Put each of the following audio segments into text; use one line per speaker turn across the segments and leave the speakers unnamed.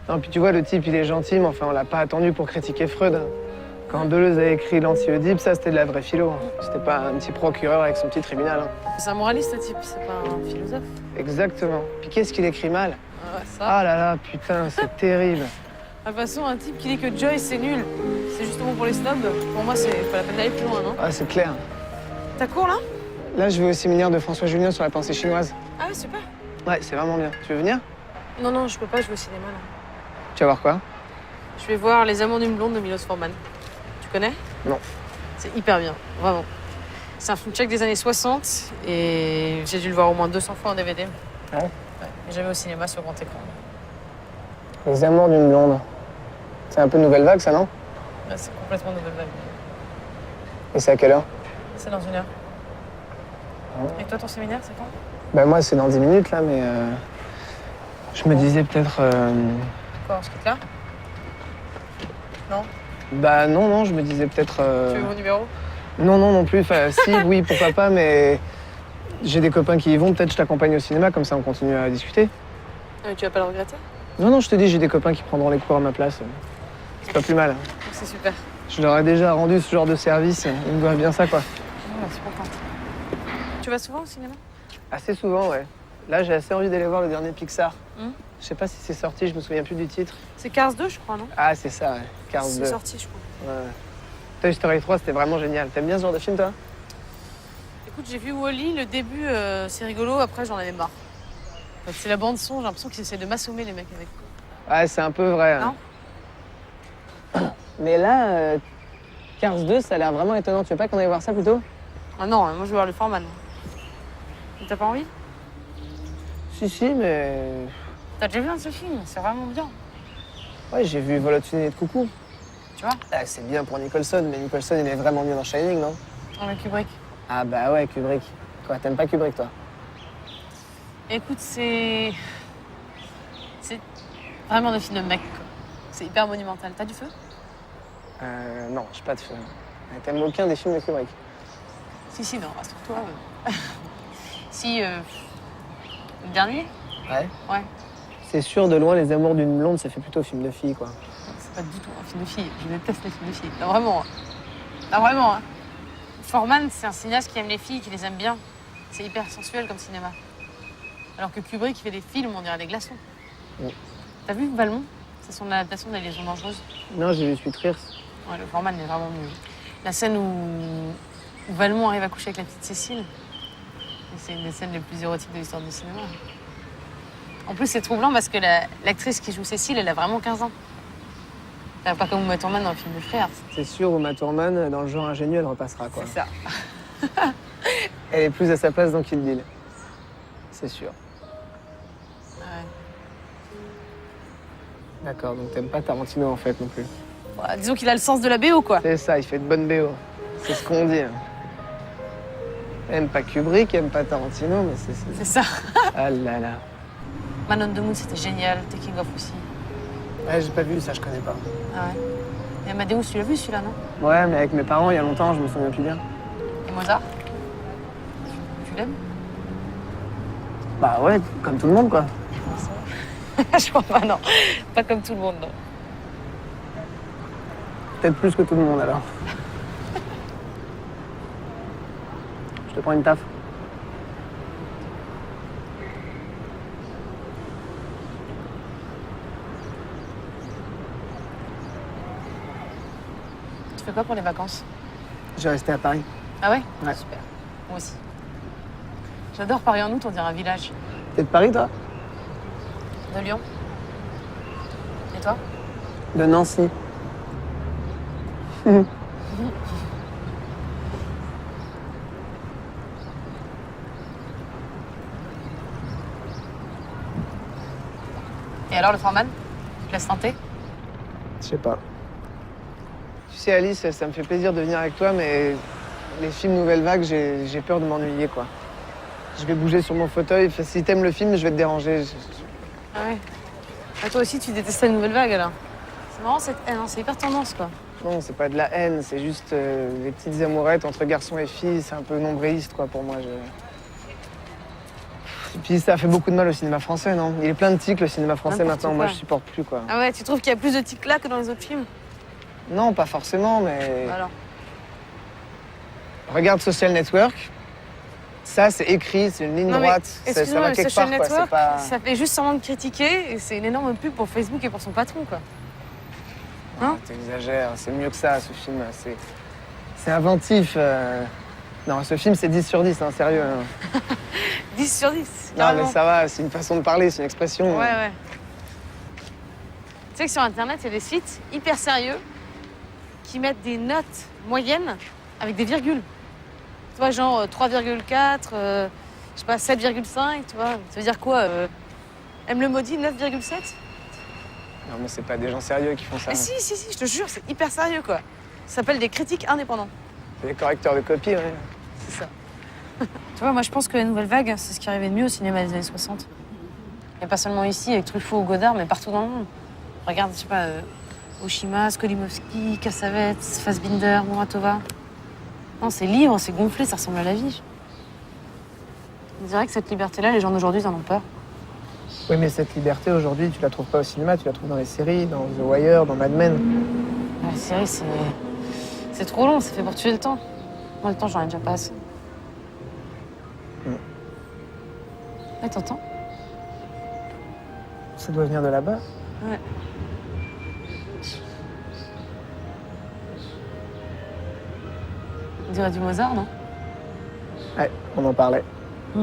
Non, puis tu vois, le type, il est gentil, mais enfin, on l'a pas attendu pour critiquer Freud. Hein. Quand Deleuze a écrit l'Anti-Oedipe, ça, c'était de la vraie philo. Hein. C'était pas un petit procureur avec son petit tribunal. Hein.
C'est un moraliste, ce type, c'est pas un philosophe.
Exactement. Puis qu'est-ce qu'il écrit mal?
Ah, ça.
Ah là là, putain, c'est terrible.
De toute façon, un type qui dit que Joyce, c'est nul, c'est justement pour les snobs. Pour moi, c'est pas la peine d'aller plus loin, non?
Ah, c'est clair.
T'as cours, là?
Là, je vais au séminaire de François Julien sur la pensée chinoise.
Ah ouais, super.
Ouais, c'est vraiment bien. Tu veux venir?
Non, non, je peux pas, je vais au cinéma, là.
Tu vas voir quoi?
Je vais voir Les Amours d'une blonde de Milos Forman. Tu connais?
Non.
C'est hyper bien, vraiment. C'est un film tchèque des années 60 et j'ai dû le voir au moins 200 fois en DVD.
Ah ouais?
Ouais, mais jamais au cinéma sur grand écran.
Les amours d'une blonde. C'est un peu nouvelle vague, ça, non?
Ouais, c'est complètement nouvelle vague.
Et c'est à quelle heure?
C'est dans 1 heure. Et toi, ton séminaire, c'est quand?
Bah moi, c'est dans 10 minutes, là, mais... Je me disais peut-être...
Quoi, on se quitte là? Non?
Bah non, je me disais peut-être...
Tu veux mon numéro?
Non, non plus. Enfin, si, oui, pourquoi pas, mais... J'ai des copains qui y vont, peut-être je t'accompagne au cinéma, comme ça on continue à discuter.
Ah, mais tu vas pas le regretter?
Non, non, je te dis, j'ai des copains qui prendront les cours à ma place. C'est pas plus mal.
C'est super.
Je leur ai déjà rendu ce genre de service. Ils me doivent bien ça, quoi.
Ouais, je suis contente. Tu vas souvent au cinéma?
Assez souvent, ouais. Là, j'ai assez envie d'aller voir le dernier Pixar.
Je
Je sais pas si c'est sorti, je me souviens plus du titre.
C'est Cars 2, je crois, non?
Ah, c'est ça, ouais. Cars 2.
C'est sorti, je crois.
Ouais. Toy Story 3, c'était vraiment génial. T'aimes bien ce genre de film, toi?
Écoute, j'ai vu Wall-E, le début, c'est rigolo, après j'en avais marre. En fait, c'est la bande-son, j'ai l'impression qu'ils essaient de m'assommer, les mecs, avec.
Ouais, c'est un peu vrai. Hein.
Non?
Mais là, Cars 2, ça a l'air vraiment étonnant. Tu veux pas qu'on aille voir ça plutôt?
Ah non, moi je veux voir le Foreman. T'as pas envie?
Si, mais...
T'as déjà vu un de ce film? C'est vraiment bien.
Ouais, j'ai vu Vol au-dessus des coucou.
Tu vois?
Ah, c'est bien pour Nicholson, mais Nicholson, il est vraiment bien dans Shining, non?
Avec Kubrick.
Ah bah ouais, Kubrick. Quoi, t'aimes pas Kubrick, toi?
Écoute, c'est vraiment des films de mecs, quoi. C'est hyper monumental. T'as du feu?
Non, j'ai pas de feu. T'aimes aucun des films de Kubrick?
Si, non, rassure-toi. Si, le dernier?
Ouais.
Ouais.
C'est sûr, de loin, Les Amours d'une blonde, ça fait plutôt film de fille, quoi.
C'est pas du tout un film de filles. Je déteste les films de filles. Non, vraiment. Non, vraiment. Hein. Forman, c'est un cinéaste qui aime les filles, qui les aime bien. C'est hyper sensuel comme cinéma. Alors que Kubrick, il fait des films, on dirait des glaçons.
Oui.
T'as vu Valmont? C'est son adaptation des Légions dangereuses.
Non, j'ai vu Sweet Rires.
Ouais, le Forman est vraiment mieux. La scène où Valmont arrive à coucher avec la petite Cécile, c'est une des scènes les plus érotiques de l'histoire du cinéma. En plus, c'est troublant parce que l'actrice qui joue Cécile, elle a vraiment 15 ans. Pas comme Uma Thurman dans le film de Frères.
C'est sûr, Uma Thurman, dans le genre ingénieux, elle repassera, quoi.
C'est ça.
Elle est plus à sa place dans Kill Bill. C'est sûr.
Ouais.
D'accord, donc t'aimes pas Tarantino, en fait, non plus.
Bah, disons qu'il a le sens de la BO, quoi.
C'est ça, il fait de bonnes BO. C'est ce qu'on dit. Hein. Aime pas Kubrick, aime pas Tarantino, mais
C'est ça.
Ah là là.
Man on the Moon, c'était génial. Taking Off aussi.
Ouais, j'ai pas vu ça, je connais pas.
Ah ouais. Et Amadeus, tu l'as vu celui-là, non?
Ouais, mais avec mes parents, il y a longtemps, je me souviens plus bien.
Et Mozart? Tu l'aimes?
Bah ouais, comme tout le monde, quoi.
Je crois pas, non. Pas comme tout le monde, non.
Peut-être plus que tout le monde, alors. Je te prends une taf.
Tu fais quoi pour les vacances?
Je vais rester à Paris.
Ah ouais?
Ouais.
Super. Moi aussi. J'adore Paris en août, on dirait un village.
T'es de Paris, toi?
De Lyon. Et toi?
De Nancy.
Et alors, le Foreman? Tu te laisses tenter?
Je sais pas. Tu sais, Alice, ça me fait plaisir de venir avec toi, mais les films Nouvelle Vague, j'ai peur de m'ennuyer, quoi. Je vais bouger sur mon fauteuil. Enfin, si t'aimes le film, je vais te déranger.
Ah ouais. Ah, toi aussi, tu détestais la nouvelle vague, alors? C'est marrant, cette haine, hein, c'est hyper tendance, quoi.
Non, c'est pas de la haine, c'est juste les petites amourettes entre garçons et filles. C'est un peu nombriliste, quoi, pour moi. Et puis ça fait beaucoup de mal au cinéma français, non? Il est plein de tics, le cinéma français
N'importe
maintenant. Moi,
quoi.
je supporte plus, quoi.
Ah ouais, tu trouves qu'il y a plus de tics là que dans les autres films?
Non, pas forcément, mais...
Alors,
Regarde Social Network. Ça, c'est écrit, c'est une ligne
non mais,
droite. Ça
excuse-moi,
va
mais
quelque
Social
part, quoi. C'est
Network,
pas...
ça fait juste semblant de critiquer et c'est une énorme pub pour Facebook et pour son patron, quoi.
Ah, t'exagères, c'est mieux que ça, ce film. C'est inventif. Non, ce film, c'est 10 sur 10, hein, sérieux. Hein.
10 sur 10,
Non,
carrément.
mais ça va, c'est une façon de parler, c'est une expression.
Ouais, ouais. Tu sais que sur Internet, il y a des sites hyper sérieux qui mettent des notes moyennes avec des virgules. Tu vois, genre 3,4, je sais pas, 7,5, tu vois. Ça veut dire quoi M le maudit, 9,7?
Non, mais c'est pas des gens sérieux qui font ça.
Mais si, je te jure, c'est hyper sérieux, quoi. Ça s'appelle des critiques indépendants.
C'est des correcteurs de copie, ouais.
C'est ça. Tu vois, moi, je pense que la nouvelle vague, c'est ce qui arrivait de mieux au cinéma des années 60. Et pas seulement ici, avec Truffaut ou Godard, mais partout dans le monde. Regarde, je sais pas, Oshima, Skolimowski, Cassavetes, Fassbinder, Muratova. Non, c'est libre, c'est gonflé, ça ressemble à la vie. On dirait que cette liberté-là, les gens d'aujourd'hui, ils en ont peur.
Oui, mais cette liberté, aujourd'hui, tu la trouves pas au cinéma, tu la trouves dans les séries, dans The Wire, dans Mad Men.
La série, c'est trop long, c'est fait pour tuer le temps. Moi, le temps, j'en ai déjà pas assez. Ouais, t'entends?
Ça doit venir de là-bas.
Ouais. On dirait du Mozart, non?
Ouais, on en parlait.
Tu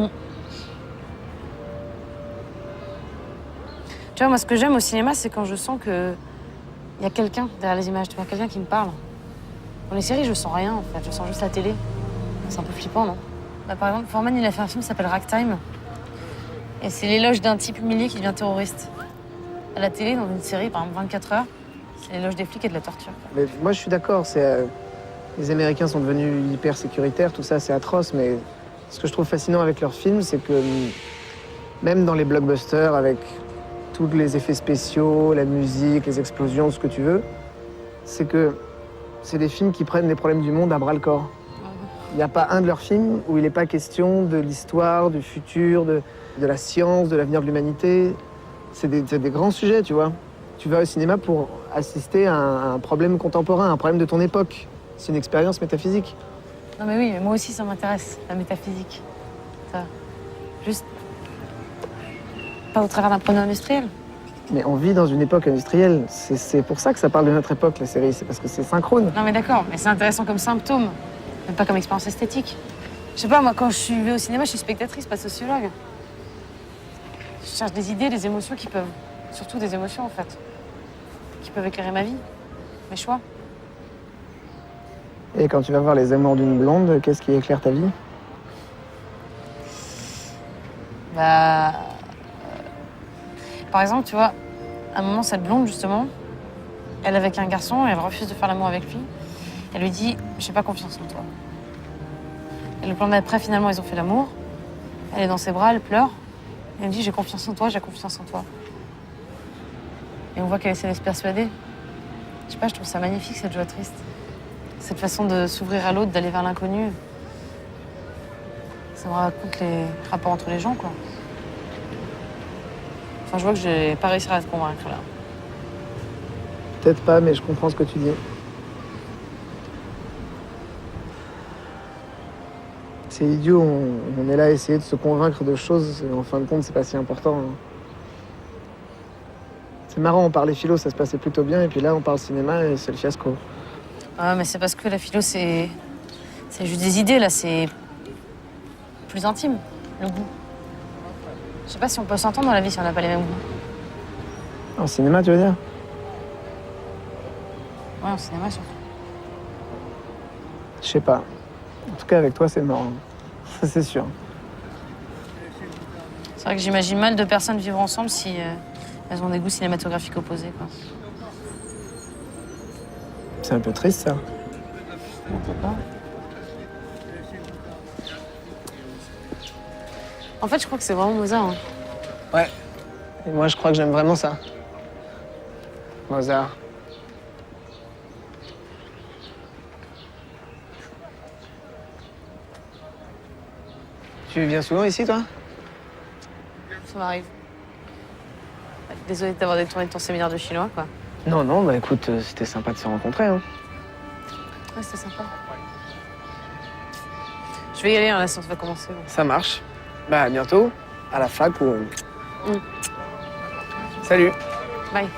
vois, moi, ce que j'aime au cinéma, c'est quand je sens que il y a quelqu'un derrière les images, tu vois, quelqu'un qui me parle. Dans les séries, je sens rien, en fait. Je sens juste la télé. C'est un peu flippant, non? Bah, par exemple, Foreman, il a fait un film qui s'appelle Ragtime. Et c'est l'éloge d'un type humilié qui devient terroriste. À la télé, dans une série, par exemple 24 heures, c'est l'éloge des flics et de la torture.
Mais moi, je suis d'accord, les Américains sont devenus hyper sécuritaires, tout ça, c'est atroce, mais ce que je trouve fascinant avec leurs films, c'est que même dans les blockbusters, avec tous les effets spéciaux, la musique, les explosions, ce que tu veux, c'est que c'est des films qui prennent les problèmes du monde à bras-le-corps. Il n'y a pas un de leurs films où il n'est pas question de l'histoire, du futur, de la science, de l'avenir de l'humanité. C'est des grands sujets, tu vois. Tu vas au cinéma pour assister à un problème contemporain, un problème de ton époque. C'est une expérience métaphysique.
Non mais oui, mais moi aussi ça m'intéresse, la métaphysique. Ça. Juste pas au travers d'un pronom industriel.
Mais on vit dans une époque industrielle. C'est pour ça que ça parle de notre époque, la série. C'est parce que c'est synchrone.
Non mais d'accord, mais c'est intéressant comme symptôme, mais pas comme expérience esthétique. Je sais pas, moi quand je vais au cinéma, je suis spectatrice, pas sociologue. Je cherche des idées, des émotions qui peuvent... Surtout des émotions en fait. Qui peuvent éclairer ma vie, mes choix.
Et quand tu vas voir Les Amours d'une blonde, qu'est-ce qui éclaire ta vie?
Bah... Par exemple, tu vois, à un moment, cette blonde, justement, elle est avec un garçon et elle refuse de faire l'amour avec lui. Elle lui dit « j'ai pas confiance en toi ». Et le plan d'après, finalement, ils ont fait l'amour. Elle est dans ses bras, elle pleure. Et elle me dit « j'ai confiance en toi, j'ai confiance en toi ». Et on voit qu'elle essaie de se persuader. Je sais pas, je trouve ça magnifique, cette joie triste. Cette façon de s'ouvrir à l'autre, d'aller vers l'inconnu. Ça me raconte les rapports entre les gens, quoi. Enfin, je vois que j'ai pas réussi à te convaincre, là.
Peut-être pas, mais je comprends ce que tu dis. C'est idiot, on est là à essayer de se convaincre de choses, et en fin de compte, c'est pas si important. Hein. C'est marrant, on parlait philo, ça se passait plutôt bien, et puis là, on parle cinéma, et c'est le fiasco.
Ah, mais c'est parce que la philo, c'est juste des idées, là, c'est plus intime, le goût. Je sais pas si on peut s'entendre dans la vie si on n'a pas les mêmes goûts.
En cinéma, tu veux dire?
Ouais, au cinéma, surtout.
Je sais pas. En tout cas, avec toi, c'est mort. Hein. Ça, c'est sûr.
C'est vrai que j'imagine mal deux personnes vivre ensemble si elles ont des goûts cinématographiques opposés, quoi.
C'est un peu triste, ça.
Pourquoi? En fait, je crois que c'est vraiment Mozart. Hein.
Ouais. Et moi, je crois que j'aime vraiment ça. Mozart. Tu viens souvent ici, toi?
ça m'arrive. Désolée de t'avoir détourné de ton séminaire de chinois, quoi.
Non, non, bah écoute, c'était sympa de se rencontrer. Hein.
Ouais, c'était sympa. Je vais y aller, hein, la séance va commencer. Donc.
Ça marche. Bah à bientôt, à la fac ou... Salut.
Bye.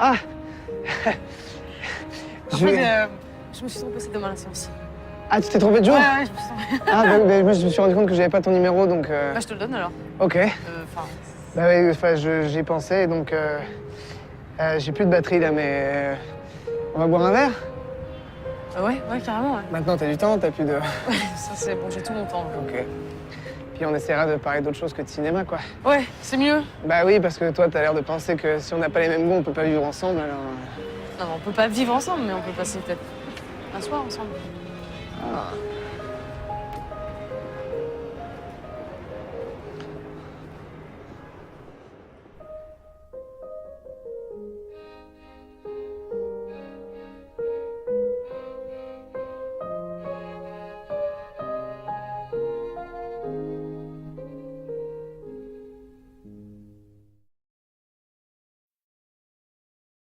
Ah
En fait, je me suis trompée, c'est demain la séance.
Ah, tu t'es trompé de jour?
Ouais, je me suis trompée.
Ah, bah, moi je me suis rendu compte que j'avais pas ton numéro, donc...
Bah, je te le donne alors.
Ok.
Enfin,
Bah oui, enfin, j'y pensais, donc... j'ai plus de batterie là, mais... on va boire un verre?
ouais, carrément, ouais.
Maintenant, t'as du temps, t'as plus de...
Ça, c'est bon, j'ai tout mon temps.
Ok. Puis on essaiera de parler d'autre chose que de cinéma, quoi.
Ouais, c'est mieux.
Bah oui, parce que toi, t'as l'air de penser que si on n'a pas les mêmes goûts, on peut pas vivre ensemble, alors...
Non, mais on peut pas vivre ensemble, mais on peut passer peut-être un soir ensemble.
Ah.